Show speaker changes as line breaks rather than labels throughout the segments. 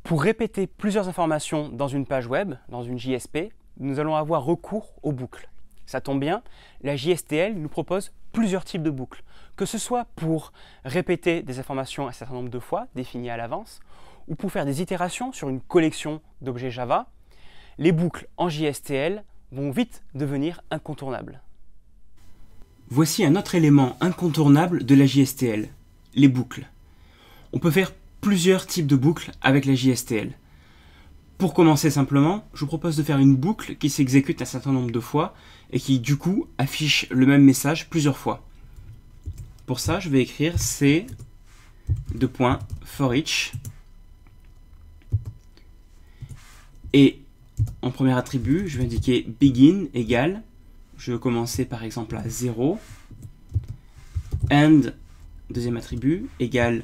Pour répéter plusieurs informations dans une page web, dans une JSP, nous allons avoir recours aux boucles. Ça tombe bien, la JSTL nous propose plusieurs types de boucles, que ce soit pour répéter des informations un certain nombre de fois, définies à l'avance, ou pour faire des itérations sur une collection d'objets Java. Les boucles en JSTL vont vite devenir incontournables.
Voici un autre élément incontournable de la JSTL, les boucles. On peut faire plusieurs types de boucles avec la JSTL. Pour commencer simplement, je vous propose de faire une boucle qui s'exécute un certain nombre de fois et qui du coup affiche le même message plusieurs fois. Pour ça, je vais écrire C for each et en premier attribut, je vais indiquer begin égale, je vais commencer par exemple à 0, and deuxième attribut égale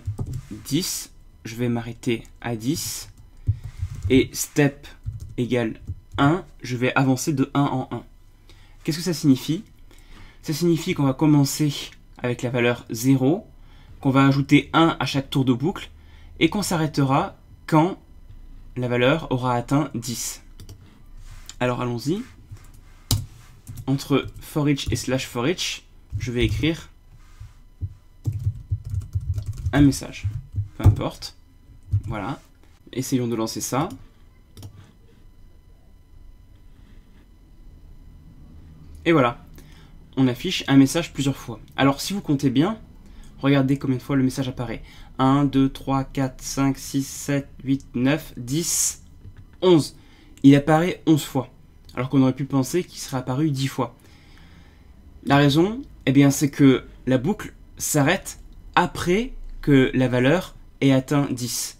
10, je vais m'arrêter à 10, et step égale 1, je vais avancer de 1 en 1. Qu'est-ce que ça signifie? Ça signifie qu'on va commencer avec la valeur 0, qu'on va ajouter 1 à chaque tour de boucle, et qu'on s'arrêtera quand la valeur aura atteint 10. Alors allons-y. Entre for each et /for each, je vais écrire un message. Peu importe. Voilà. Essayons de lancer ça. Et voilà. On affiche un message plusieurs fois. Alors si vous comptez bien, regardez combien de fois le message apparaît. 1, 2, 3, 4, 5, 6, 7, 8, 9, 10, 11. Il apparaît 11 fois. Alors qu'on aurait pu penser qu'il serait apparu 10 fois. La raison, eh bien, c'est que la boucle s'arrête après que la valeur ait atteint 10.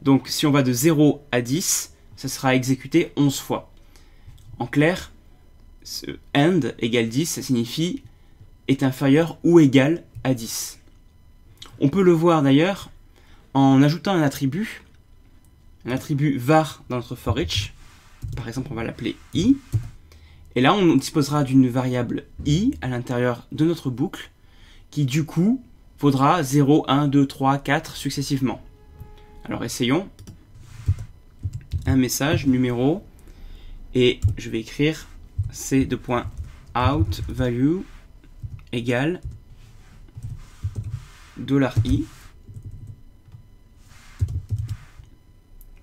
Donc si on va de 0 à 10, ça sera exécuté 11 fois. En clair, ce end égale 10, ça signifie est inférieur ou égal à 10. On peut le voir d'ailleurs en ajoutant un attribut var dans notre for each. Par exemple, on va l'appeler i. Et là, on disposera d'une variable i à l'intérieur de notre boucle qui du coup vaudra 0, 1, 2, 3, 4 successivement. Alors essayons. Un message numéro et je vais écrire c2.out value égale $i.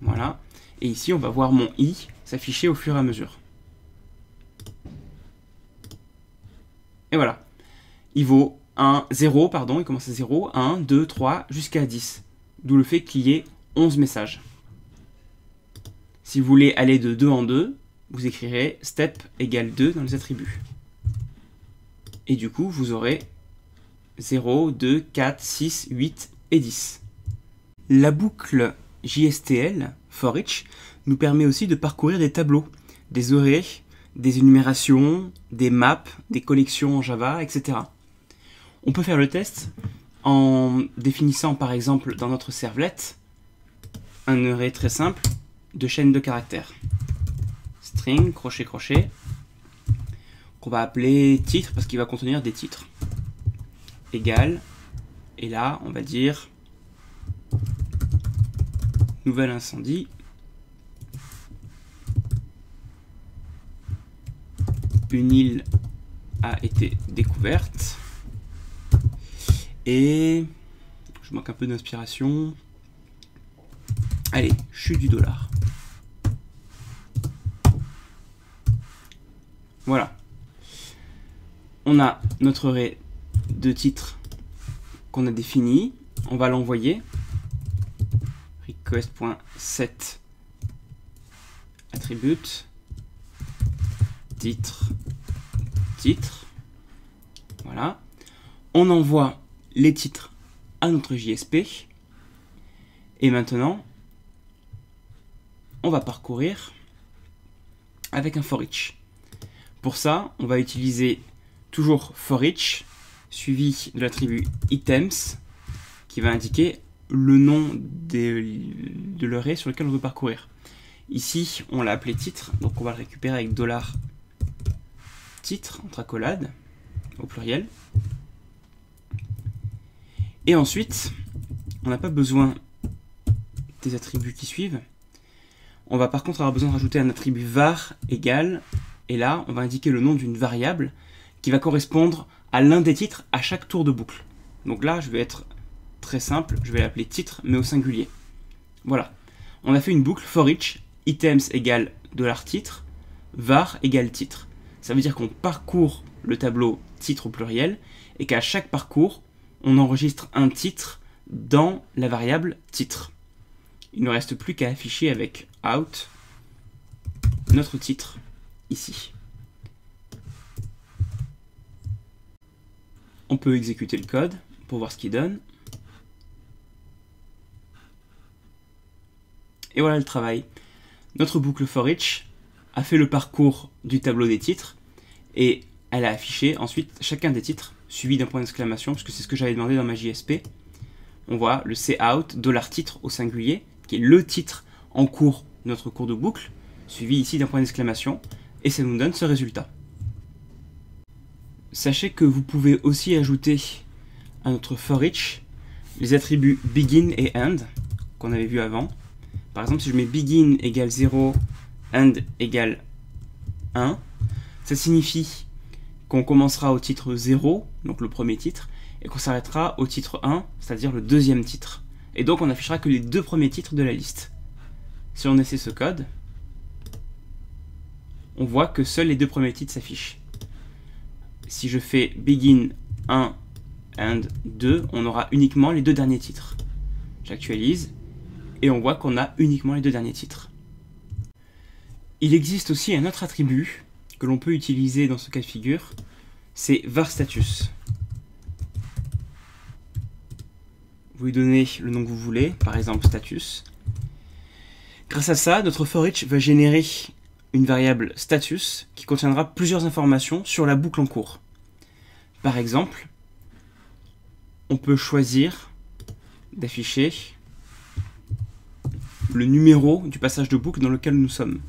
Voilà. Et ici, on va voir mon i s'afficher au fur et à mesure. Et voilà. Il vaut 0, pardon, il commence à 0, 1, 2, 3, jusqu'à 10. D'où le fait qu'il y ait 11 messages. Si vous voulez aller de 2 en 2, vous écrirez step égale 2 dans les attributs. Et du coup, vous aurez 0, 2, 4, 6, 8 et 10. La boucle JSTL, for each, nous permet aussi de parcourir des tableaux, des arrays, des énumérations, des maps, des collections en Java, etc. On peut faire le test en définissant par exemple dans notre servlet un array très simple de chaîne de caractères. String, crochet, crochet, qu'on va appeler titre parce qu'il va contenir des titres. Égal, et là on va dire nouvel incendie. Une île a été découverte. Et je manque un peu d'inspiration. Allez, chute du dollar. Voilà. On a notre array de titres qu'on a défini. On va l'envoyer. Request.set attribute titre. Voilà. On envoie les titres à notre JSP. Et maintenant, on va parcourir avec un for each. Pour ça, on va utiliser toujours for each suivi de l'attribut items qui va indiquer le nom de l'array sur lequel on veut parcourir. Ici, on l'a appelé titre, donc on va le récupérer avec $titre entre accolades au pluriel. Et ensuite, on n'a pas besoin des attributs qui suivent. On va par contre avoir besoin de rajouter un attribut var égal, et là, on va indiquer le nom d'une variable qui va correspondre à l'un des titres à chaque tour de boucle. Donc là, je vais être très simple, je vais l'appeler titre, mais au singulier. Voilà. On a fait une boucle for each, items égale $titre, var égale titre. Ça veut dire qu'on parcourt le tableau titre au pluriel, et qu'à chaque parcours, on enregistre un titre dans la variable titre. Il ne reste plus qu'à afficher avec out notre titre ici. On peut exécuter le code pour voir ce qu'il donne. Et voilà le travail. Notre boucle for each a fait le parcours du tableau des titres et elle a affiché ensuite chacun des titres suivi d'un point d'exclamation, puisque c'est ce que j'avais demandé dans ma JSP. On voit le cout $titre au singulier, qui est le titre en cours de notre cours de boucle, suivi ici d'un point d'exclamation, et ça nous donne ce résultat. Sachez que vous pouvez aussi ajouter à notre for each les attributs begin et end qu'on avait vu avant. Par exemple, si je mets begin égale 0, end égale 1, ça signifie qu'on commencera au titre 0, donc le premier titre, et qu'on s'arrêtera au titre 1, c'est-à-dire le deuxième titre. Et donc on affichera que les deux premiers titres de la liste. Si on essaie ce code, on voit que seuls les deux premiers titres s'affichent. Si je fais begin 1 and 2, on aura uniquement les deux derniers titres. J'actualise, et on voit qu'on a uniquement les deux derniers titres. Il existe aussi un autre attribut que l'on peut utiliser dans ce cas de figure, c'est varStatus. Vous lui donnez le nom que vous voulez, par exemple status. Grâce à ça, notre for each va générer une variable status qui contiendra plusieurs informations sur la boucle en cours. Par exemple, on peut choisir d'afficher le numéro du passage de boucle dans lequel nous sommes.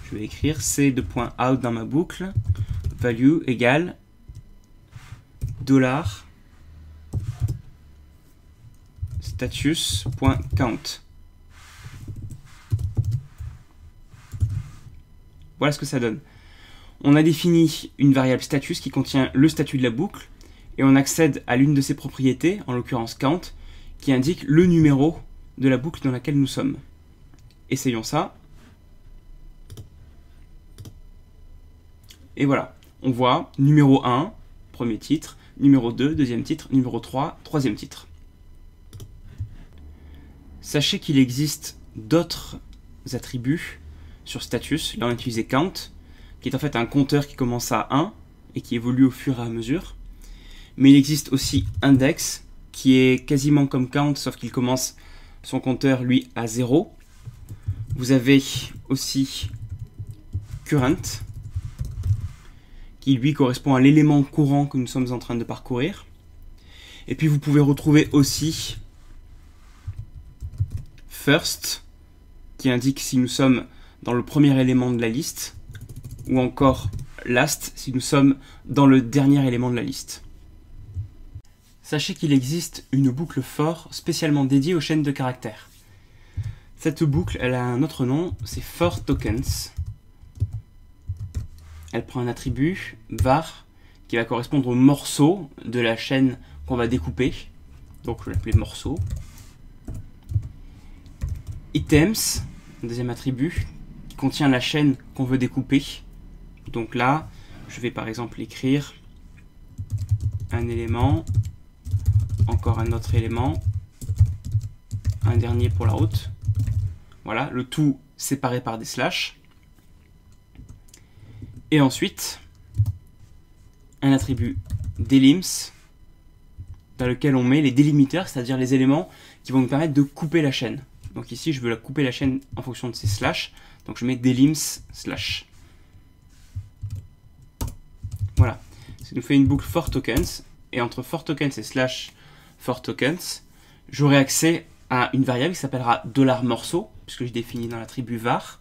Je vais écrire c2.out dans ma boucle, value égale $status.count. Voilà ce que ça donne. On a défini une variable status qui contient le statut de la boucle et on accède à l'une de ses propriétés, en l'occurrence count, qui indique le numéro de la boucle dans laquelle nous sommes. Essayons ça. Et voilà, on voit numéro 1, premier titre, numéro 2, deuxième titre, numéro 3, troisième titre. Sachez qu'il existe d'autres attributs sur status. Là on a utilisé count, qui est en fait un compteur qui commence à 1 et qui évolue au fur et à mesure. Mais il existe aussi index, qui est quasiment comme count, sauf qu'il commence son compteur, lui, à 0. Vous avez aussi current, qui lui correspond à l'élément courant que nous sommes en train de parcourir. Et puis vous pouvez retrouver aussi first, qui indique si nous sommes dans le premier élément de la liste, ou encore last, si nous sommes dans le dernier élément de la liste. Sachez qu'il existe une boucle for spécialement dédiée aux chaînes de caractères. Cette boucle, elle a un autre nom, c'est for tokens. Elle prend un attribut, var, qui va correspondre au morceau de la chaîne qu'on va découper. Donc je vais l'appeler morceau. Items, un deuxième attribut, qui contient la chaîne qu'on veut découper. Donc là, je vais par exemple écrire un élément, encore un autre élément, un dernier pour la route. Voilà, le tout séparé par des slash. Et ensuite, un attribut delims, dans lequel on met les délimiteurs, c'est-à-dire les éléments qui vont nous permettre de couper la chaîne. Donc ici, je veux la couper la chaîne en fonction de ces slash, donc je mets delims slash. Voilà, ça nous fait une boucle for tokens, et entre for tokens et slash for tokens, j'aurai accès à une variable qui s'appellera $morceau, puisque je définis dans l'attribut var.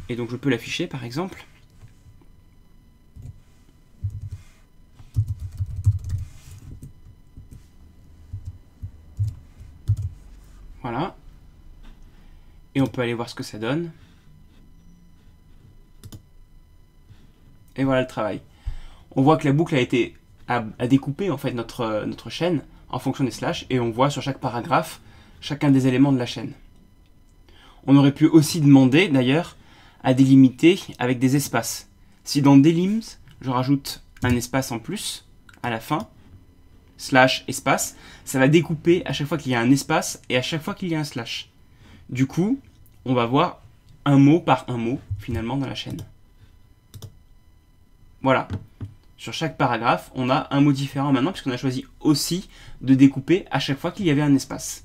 Et donc je peux l'afficher par exemple. Voilà. Et on peut aller voir ce que ça donne. Et voilà le travail. On voit que la boucle a découpé en fait notre chaîne en fonction des slashes, et on voit sur chaque paragraphe chacun des éléments de la chaîne. On aurait pu aussi demander d'ailleurs à délimiter avec des espaces. Si dans delims, je rajoute un espace en plus à la fin, slash espace, ça va découper à chaque fois qu'il y a un espace et à chaque fois qu'il y a un slash. Du coup, on va voir un mot par un mot finalement dans la chaîne. Voilà. Sur chaque paragraphe, on a un mot différent maintenant puisqu'on a choisi aussi de découper à chaque fois qu'il y avait un espace.